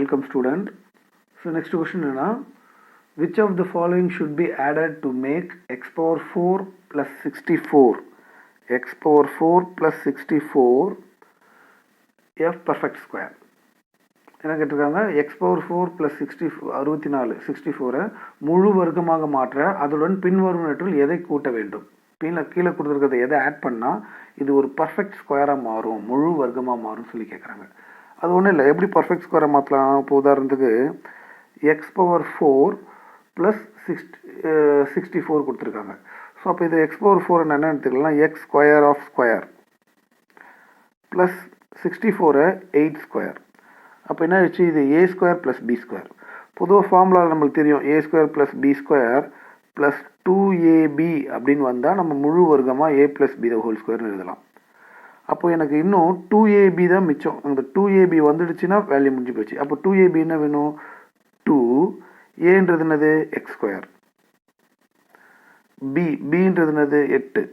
welcome student. So next question is, which of the following should be added to make x power 4 plus 64 x power 4 plus 64 f perfect square? என்ன கேட்டிருக்காங்க, x power 4 plus 64 முழு வர்க்கமாக மாற்ற அதுடன் பின்வரும் நெற்றில் எதை கூட்ட வேண்டும்? கீழே கொடுத்துருக்கிறத எதை ஆட் பண்ணால் இது ஒரு பர்ஃபெக்ட் ஸ்கொயராக மாறும், முழு வர்க்கமாக மாறும்னு சொல்லி கேட்குறாங்க. அது ஒன்றும் இல்லை, எப்படி பர்ஃபெக்ட் ஸ்கொயரை மாற்றலாம்? இப்போ உதாரணத்துக்கு எக்ஸ் பவர் 4 ப்ளஸ் 64 கொடுத்துருக்காங்க. ஸோ அப்போ இது எக்ஸ் பவர் 4 என்னென்னு எடுத்துக்கலாம், x square of square plus 64 8 square. அப்போ என்ன ஆச்சு, இது a square plus b square. பொதுவாக ஃபார்முலாவில் நம்மளுக்கு தெரியும், a square plus b square plus 2ab அப்படின்னு வந்தால் நம்ம முழு வர்க்கமாக a plus b the whole ஸ்கொயர்னு எழுதலாம். அப்போ எனக்கு இன்னும் 2ab தான் மிச்சம். அந்த 2ab வந்துடுச்சுன்னா வேல்யூ முடிஞ்சு போச்சு. அப்போ 2ab என்ன வேணும், 2aன்றது என்னது எக்ஸ் ஸ்கொயர், பின்றது என்னது 8.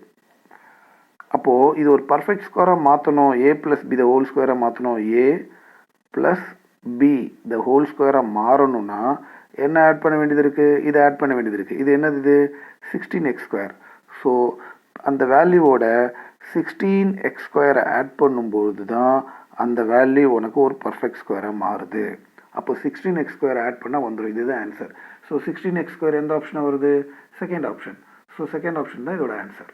அப்போது இது ஒரு பர்ஃபெக்ட் ஸ்கொயராக மாற்றணும், a plus b the whole ஸ்கொயராக மாற்றணும், a plus b the whole ஸ்கொயராக மாறணும்னா என்ன ஆட் பண்ண வேண்டியது இருக்குது, இதை ஆட் பண்ண வேண்டியது இருக்குது. இது என்னது, இது 16x ஸ்கொயர். ஸோ அந்த வேல்யூவோட 16x ஸ்கொயரை ஆட் பண்ணும்பொழுது தான் அந்த வேல்யூ உனக்கு ஒரு பர்ஃபெக்ட் ஸ்கொயராக மாறுது. அப்போ 16x ஸ்கொயர் ஆட் பண்ணால் வந்துடும். இதுதான் ஆன்சர். ஸோ 16x ஸ்கொயர் எந்த ஆப்ஷனாக வருது, second option. So second option தான் இதோட ஆன்சர்.